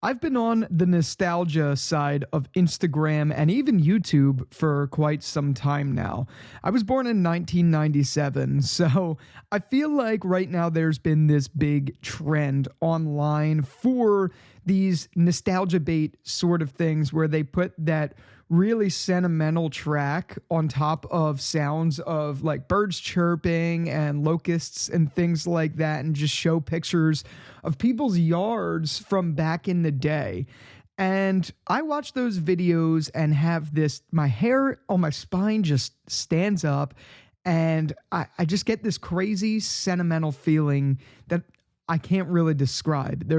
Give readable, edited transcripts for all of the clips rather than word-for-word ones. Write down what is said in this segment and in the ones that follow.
I've been on the nostalgia side of Instagram and even YouTube for quite some time now. I was born in 1997, so I feel like right now there's been this big trend online for these nostalgia bait sort of things where they put that really sentimental track on top of sounds of like birds chirping and locusts and things like that, and just show pictures of people's yards from back in the day. And I watch those videos and have this, my hair on my spine just stands up, and I just get this crazy sentimental feeling that I can't really describe.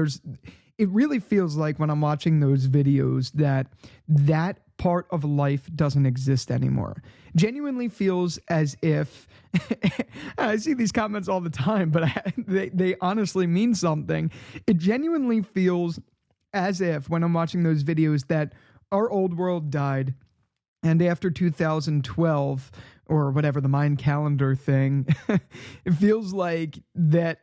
It really feels like when I'm watching those videos that part of life doesn't exist anymore. Genuinely feels as if I see these comments all the time, but they honestly mean something. It genuinely feels as if when I'm watching those videos that our old world died, and after 2012 or whatever, the Mayan calendar thing, it feels like that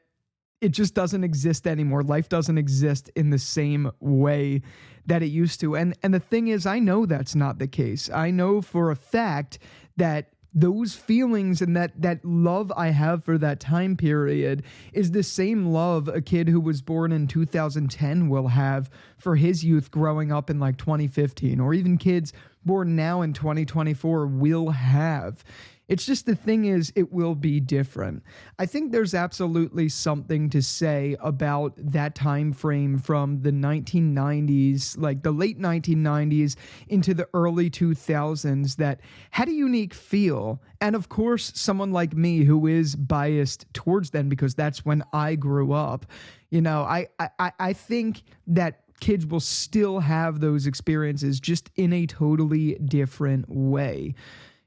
it just doesn't exist anymore. Life doesn't exist in the same way that it used to. And the thing is, I know that's not the case. I know for a fact that those feelings and that love I have for that time period is the same love a kid who was born in 2010 will have for his youth growing up in like 2015, or even kids born now in 2024 will have. It's just, the thing is, it will be different. I think there's absolutely something to say about that time frame from the 1990s, like the late 1990s into the early 2000s, that had a unique feel. And of course, someone like me who is biased towards them because that's when I grew up, I think that kids will still have those experiences, just in a totally different way.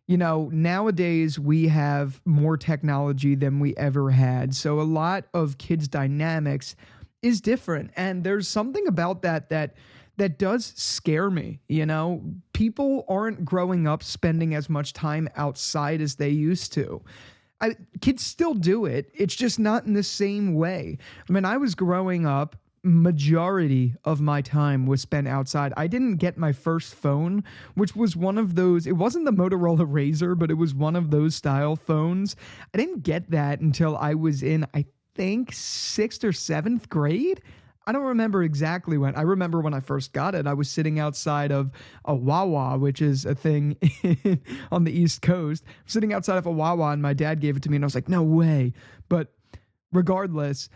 Nowadays we have more technology than we ever had. So a lot of kids' dynamics is different. And there's something about that does scare me. People aren't growing up spending as much time outside as they used to. Kids still do it. It's just not in the same way. I was growing up, majority of my time was spent outside. I didn't get my first phone, which was one of those, it wasn't the Motorola Razr, but it was one of those style phones. I didn't get that until I was in, I think, 6th or 7th grade. I don't remember exactly when. I remember when I first got it, I was sitting outside of a Wawa, which is a thing on the East Coast, sitting outside of a Wawa, and my dad gave it to me, and I was like, no way. But regardless,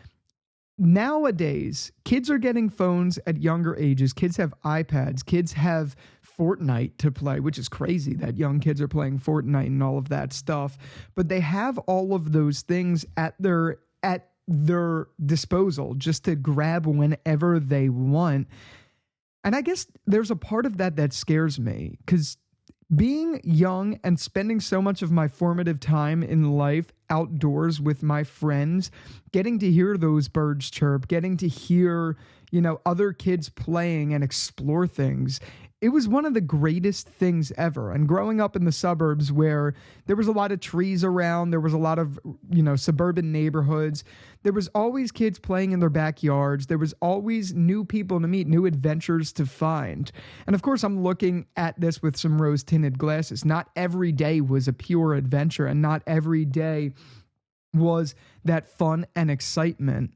nowadays, kids are getting phones at younger ages. Kids have iPads. Kids have Fortnite to play, which is crazy that young kids are playing Fortnite and all of that stuff. But they have all of those things at their disposal just to grab whenever they want. And I guess there's a part of that scares me, because being young and spending so much of my formative time in life outdoors with my friends, getting to hear those birds chirp, getting to hear, other kids playing and explore things, it was one of the greatest things ever. And growing up in the suburbs where there was a lot of trees around, there was a lot of, suburban neighborhoods, there was always kids playing in their backyards. There was always new people to meet, new adventures to find. And of course, I'm looking at this with some rose-tinted glasses. Not every day was a pure adventure, and not every day was that fun and excitement.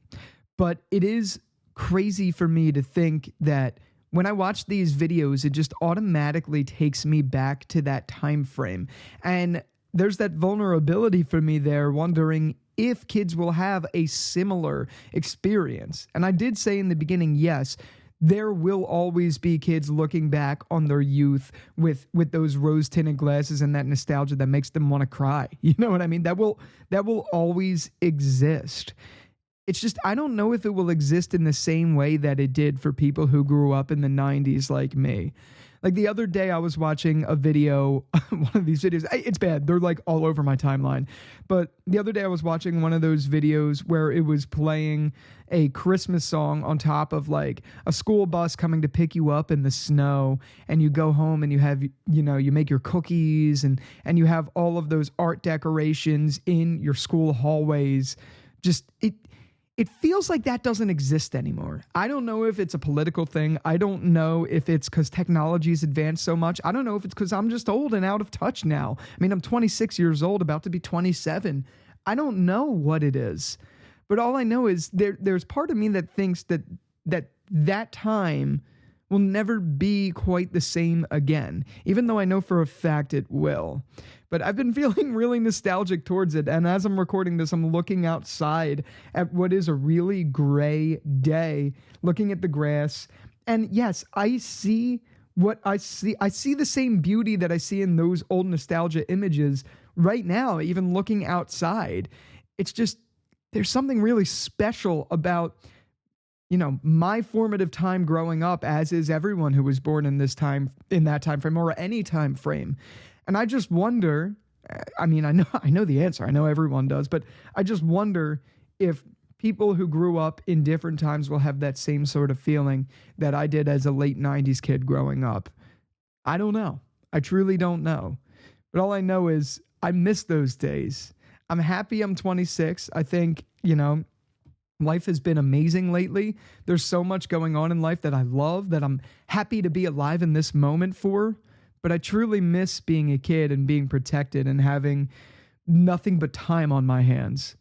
But it is crazy for me to think that when I watch these videos, it just automatically takes me back to that time frame. And there's that vulnerability for me there, wondering if kids will have a similar experience. And I did say in the beginning, yes, there will always be kids looking back on their youth with those rose-tinted glasses and that nostalgia that makes them want to cry. You know what I mean? That will always exist. It's just, I don't know if it will exist in the same way that it did for people who grew up in the 90s like me. Like the other day I was watching a video, one of these videos, it's bad, they're like all over my timeline. But the other day I was watching one of those videos where it was playing a Christmas song on top of like a school bus coming to pick you up in the snow, and you go home and you have, you make your cookies and you have all of those art decorations in your school hallways. Just, it feels like that doesn't exist anymore. I don't know if it's a political thing. I don't know if it's because technology's advanced so much. I don't know if it's because I'm just old and out of touch now. I mean, I'm 26 years old, about to be 27. I don't know what it is. But all I know is there's part of me that thinks that time will never be quite the same again, even though I know for a fact it will. But I've been feeling really nostalgic towards it. And as I'm recording this, I'm looking outside at what is a really gray day, looking at the grass. And yes, I see what I see. I see the same beauty that I see in those old nostalgia images right now, even looking outside. It's just, there's something really special about, you know, my formative time growing up, as is everyone who was born in this time, in that time frame, or any time frame. And I just wonder, I mean, I know the answer. I know everyone does, but I just wonder if people who grew up in different times will have that same sort of feeling that I did as a late 90s kid growing up. I don't know. I truly don't know. But all I know is I miss those days. I'm happy I'm 26. I think, you know, life has been amazing lately. There's so much going on in life that I love, that I'm happy to be alive in this moment for. But I truly miss being a kid and being protected and having nothing but time on my hands.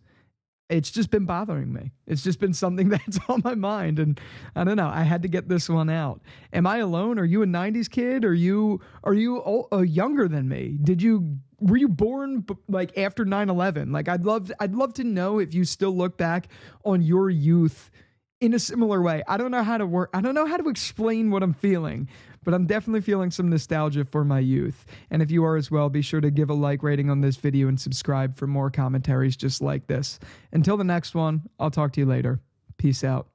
It's just been bothering me. It's just been something that's on my mind. And I don't know. I had to get this one out. Am I alone? Are you a 90s kid? Are you younger than me? Were you born like after 9/11? Like I'd love to know if you still look back on your youth in a similar way. I don't know how to explain what I'm feeling, but I'm definitely feeling some nostalgia for my youth. And if you are as well, be sure to give a like rating on this video and subscribe for more commentaries just like this. Until the next one, I'll talk to you later. Peace out.